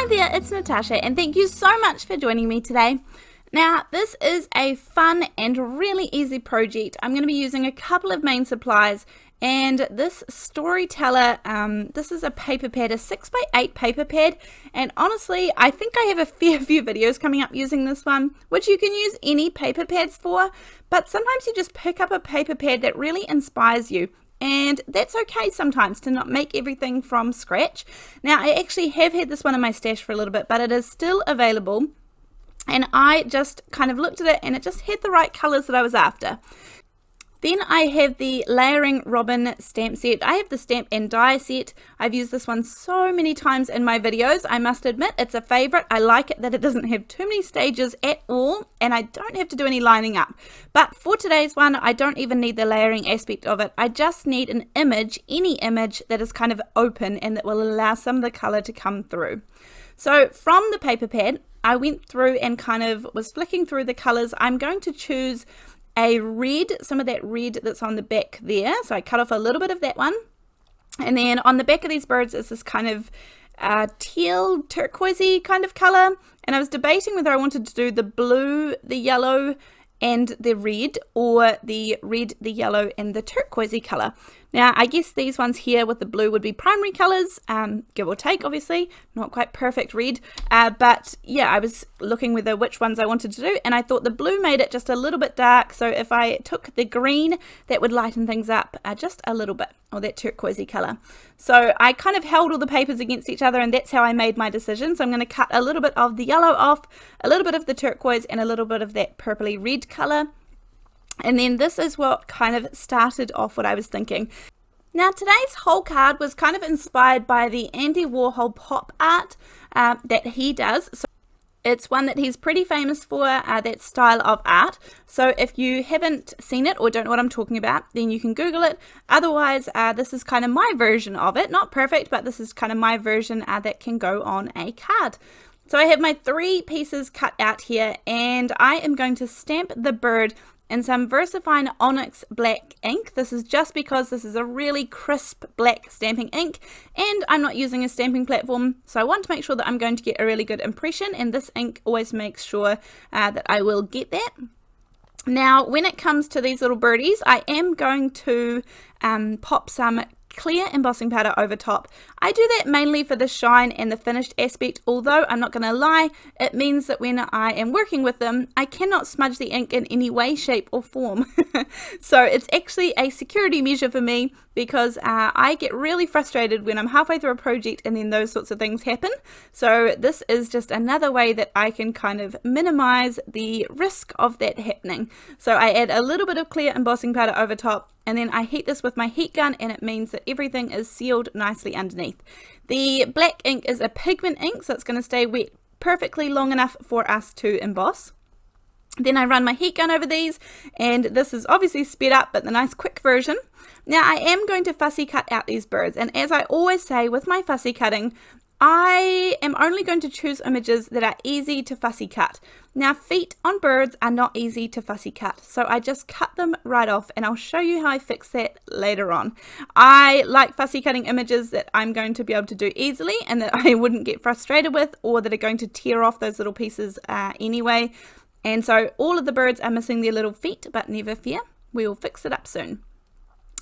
Hi there, it's Natasha and thank you so much for joining me today. Now this is a fun and really easy project. I'm going to be using a couple of main supplies and this Storyteller, this is a paper pad, a 6x8 paper pad, and honestly I think I have a fair few videos coming up using this one, which you can use any paper pads for, but sometimes you just pick up a paper pad that really inspires you. And that's okay sometimes to not make everything from scratch. Now I actually have had this one in my stash for a little bit, but it is still available. And I just kind of looked at it and it just had the right colors that I was after. Then I have the Layering Robin stamp set. I have the stamp and die set. I've used this one so many times in my videos. I must admit it's a favorite. I like it that it doesn't have too many stages at all and I don't have to do any lining up. But for today's one, I don't even need the layering aspect of it. I just need an image, any image that is kind of open and that will allow some of the color to come through. So from the paper pad, I went through and kind of was flicking through the colors. I'm going to choose a red, some of that red that's on the back there. So I cut off a little bit of that one. And then on the back of these birds is this kind of teal, turquoisey kind of color. And I was debating whether I wanted to do the blue, the yellow, and the red, or the red, the yellow, and the turquoisey color. Now, I guess these ones here with the blue would be primary colors, give or take, obviously, not quite perfect red, but yeah, I was looking whether which ones I wanted to do, and I thought the blue made it just a little bit dark, so if I took the green, that would lighten things up just a little bit, or that turquoisey color. So I kind of held all the papers against each other, and that's how I made my decision. So I'm going to cut a little bit of the yellow off, a little bit of the turquoise, and a little bit of that purpley red color. And then this is what kind of started off what I was thinking. Now today's whole card was kind of inspired by the Andy Warhol pop art that he does. So it's one that he's pretty famous for, that style of art. So if you haven't seen it or don't know what I'm talking about, then you can Google it. Otherwise, this is kind of my version of it. Not perfect, but this is kind of my version that can go on a card. So I have my 3 pieces cut out here and I am going to stamp the bird in some VersaFine Onyx black ink. This is just because this is a really crisp black stamping ink and I'm not using a stamping platform, so I want to make sure that I'm going to get a really good impression, and this ink always makes sure that I will get that. Now when it comes to these little birdies, I am going to pop some clear embossing powder over top. I do that mainly for the shine and the finished aspect, although I'm not going to lie, it means that when I am working with them, I cannot smudge the ink in any way, shape or form. So it's actually a security measure for me, because I get really frustrated when I'm halfway through a project and then those sorts of things happen. So this is just another way that I can kind of minimize the risk of that happening. So I add a little bit of clear embossing powder over top, and then I heat this with my heat gun, and it means that everything is sealed nicely underneath. The black ink is a pigment ink, so it's going to stay wet perfectly long enough for us to emboss. Then I run my heat gun over these, and this is obviously sped up, but the nice quick version. Now I am going to fussy cut out these birds, and as I always say with my fussy cutting, I am only going to choose images that are easy to fussy cut. Now feet on birds are not easy to fussy cut, so I just cut them right off, and I'll show you how I fix that later on. I like fussy cutting images that I'm going to be able to do easily and that I wouldn't get frustrated with, or that are going to tear off those little pieces anyway. And so all of the birds are missing their little feet, but never fear, we will fix it up soon.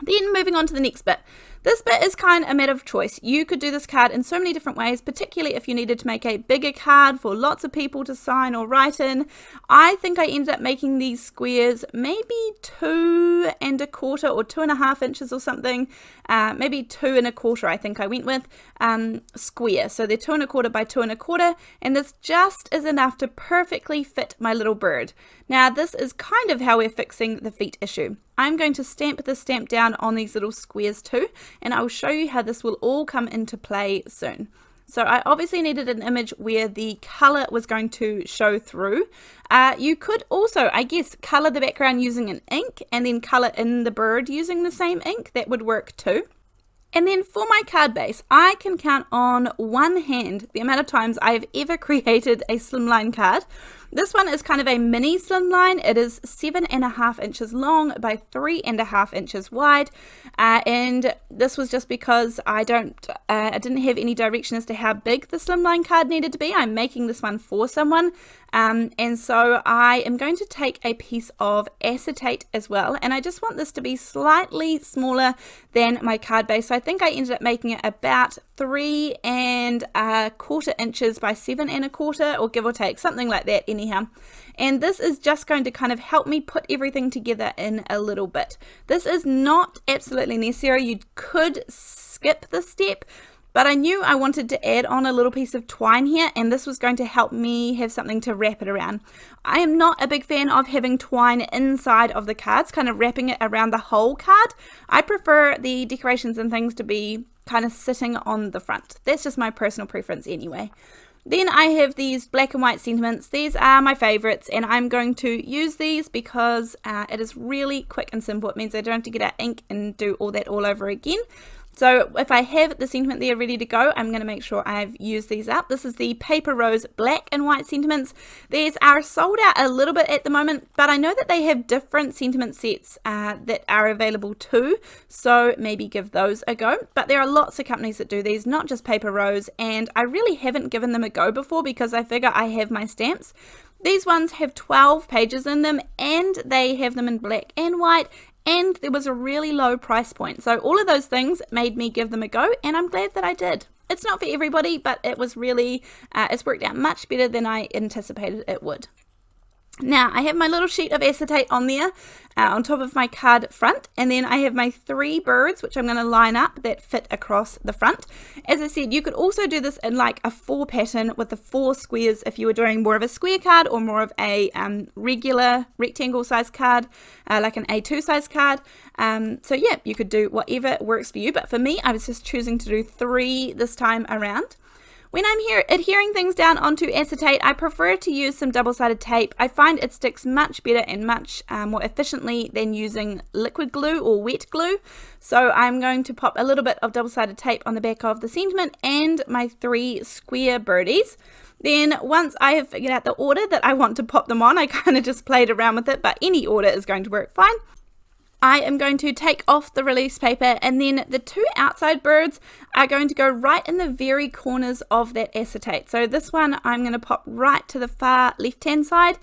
Then moving on to the next bit. This bit is kind of a matter of choice. You could do this card in so many different ways, particularly if you needed to make a bigger card for lots of people to sign or write in. I think I ended up making these squares maybe 2 1/4 or 2.5 inches or something. Maybe 2 1/4 I think I went with, square. So they're 2 1/4 by 2 1/4, and this just is enough to perfectly fit my little bird. Now this is kind of how we're fixing the feet issue. I'm going to stamp the stamp down on these little squares too, and I'll show you how this will all come into play soon. So I obviously needed an image where the color was going to show through. You could also, I guess, color the background using an ink and then color in the bird using the same ink. That would work too. And then for my card base, I can count on one hand the amount of times I've ever created a slimline card. This one is kind of a mini slimline. It is 7.5 inches long by 3.5 inches wide, and this was just because I didn't have any direction as to how big the slimline card needed to be. I'm making this one for someone, and so I am going to take a piece of acetate as well, and I just want this to be slightly smaller than my card base. So I think I ended up making it about 3.25 inches by 7.25, or give or take, something like that anyhow. And this is just going to kind of help me put everything together in a little bit. This is not absolutely necessary. You could skip this step, but I knew I wanted to add on a little piece of twine here, and this was going to help me have something to wrap it around. I am not a big fan of having twine inside of the cards, kind of wrapping it around the whole card. I prefer the decorations and things to be kind of sitting on the front. That's just my personal preference anyway. Then I have these black and white sentiments. These are my favorites, and I'm going to use these because it is really quick and simple. It means I don't have to get out ink and do all that all over again. So if I have the sentiment there ready to go, I'm going to make sure I've used these up. This is the Paper Rose black and white sentiments. These are sold out a little bit at the moment, but I know that they have different sentiment sets that are available too, so maybe give those a go. But there are lots of companies that do these, not just Paper Rose, and I really haven't given them a go before because I figure I have my stamps. These ones have 12 pages in them, and they have them in black and white, and there was a really low price point. So all of those things made me give them a go, and I'm glad that I did. It's not for everybody, but it was really, it's worked out much better than I anticipated it would. Now I have my little sheet of acetate on there on top of my card front, and then I have my 3 birds which I'm going to line up that fit across the front. As I said, you could also do this in like a 4 pattern with the 4 squares if you were doing more of a square card or more of a regular rectangle size card, like an A2 size card. So yeah, you could do whatever works for you, but for me I was just choosing to do 3 this time around. When I'm here adhering things down onto acetate, I prefer to use some double-sided tape. I find it sticks much better and much more efficiently than using liquid glue or wet glue. So I'm going to pop a little bit of double-sided tape on the back of the sentiment and my 3 square birdies. Then once I have figured out the order that I want to pop them on, I kind of just played around with it, but any order is going to work fine. I am going to take off the release paper, and then the 2 outside birds are going to go right in the very corners of that acetate. So this one I'm going to pop right to the far left hand side,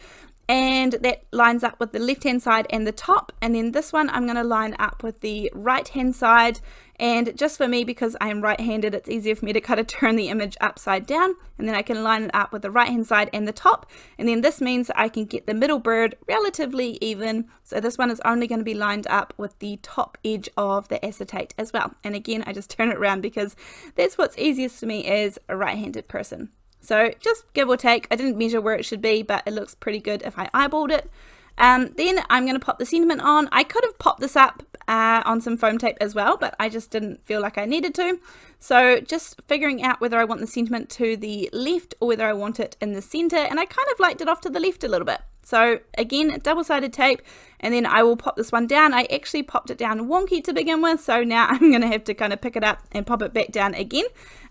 and that lines up with the left hand side and the top. And then this one I'm going to line up with the right hand side, and just for me, because I am right handed, it's easier for me to kind of turn the image upside down, and then I can line it up with the right hand side and the top. And then this means I can get the middle bird relatively even, so this one is only going to be lined up with the top edge of the acetate as well. And again, I just turn it around because that's what's easiest for me as a right-handed person. So just give or take. I didn't measure where it should be, but it looks pretty good if I eyeballed it. Then I'm going to pop the sentiment on. I could have popped this up on some foam tape as well, but I just didn't feel like I needed to. So just figuring out whether I want the sentiment to the left or whether I want it in the center, and I kind of liked it off to the left a little bit. So again, double-sided tape, and then I will pop this one down. I actually popped it down wonky to begin with, so now I'm going to have to kind of pick it up and pop it back down again.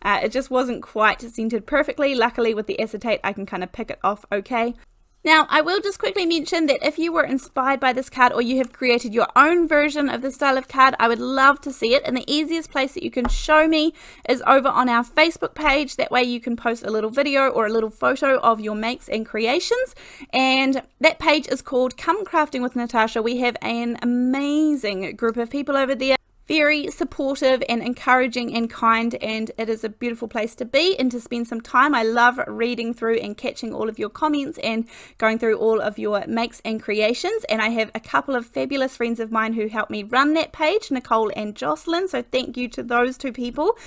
It just wasn't quite centered perfectly. Luckily with the acetate I can kind of pick it off okay. Now, I will just quickly mention that if you were inspired by this card or you have created your own version of this style of card, I would love to see it. And the easiest place that you can show me is over on our Facebook page. That way you can post a little video or a little photo of your makes and creations. And that page is called Come Crafting with Natasha. We have an amazing group of people over there. Very supportive and encouraging and kind, and it is a beautiful place to be and to spend some time. I love reading through and catching all of your comments and going through all of your makes and creations. And I have a couple of fabulous friends of mine who help me run that page, Nicole and Jocelyn, so thank you to those 2 people.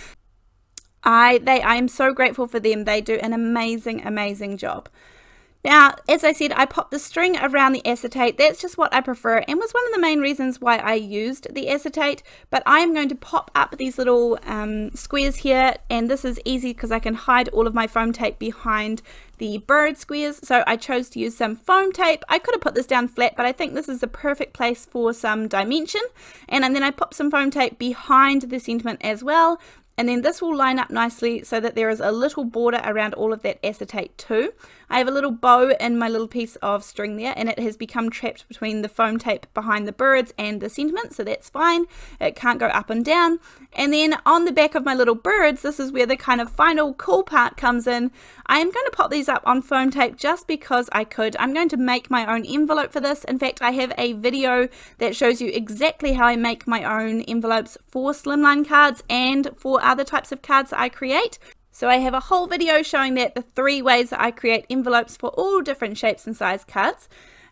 I am so grateful for them. They do an amazing job. Now, as I said, I popped the string around the acetate. That's just what I prefer and was one of the main reasons why I used the acetate. But I am going to pop up these little squares here, and this is easy because I can hide all of my foam tape behind the bird squares. So I chose to use some foam tape. I could have put this down flat, but I think this is the perfect place for some dimension. And then I popped some foam tape behind the sentiment as well. and then this will line up nicely so that there is a little border around all of that acetate too. I have a little bow in my little piece of string there, and it has become trapped between the foam tape behind the birds and the sentiment, so that's fine. It can't go up and down. And then on the back of my little birds, this is where the kind of final cool part comes in. I am going to pop these up on foam tape just because I could. I'm going to make my own envelope for this. In fact, I have a video that shows you exactly how I make my own envelopes for slimline cards and for other types of cards that I create. So I have a whole video showing that, the 3 ways that I create envelopes for all different shapes and size cards.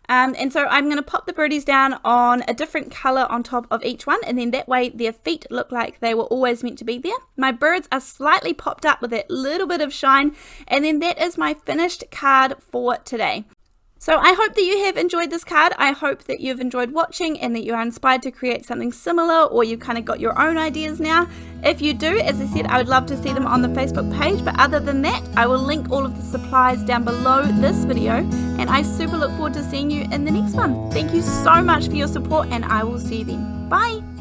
And so I'm going to pop the birdies down on a different color on top of each one, and then that way their feet look like they were always meant to be there. My birds are slightly popped up with that little bit of shine, and then that is my finished card for today. So I hope that you have enjoyed this card. I hope that you've enjoyed watching and that you are inspired to create something similar, or you've kind of got your own ideas now. If you do, as I said, I would love to see them on the Facebook page, but other than that, I will link all of the supplies down below this video, and I super look forward to seeing you in the next one. Thank you so much for your support, and I will see you then. Bye!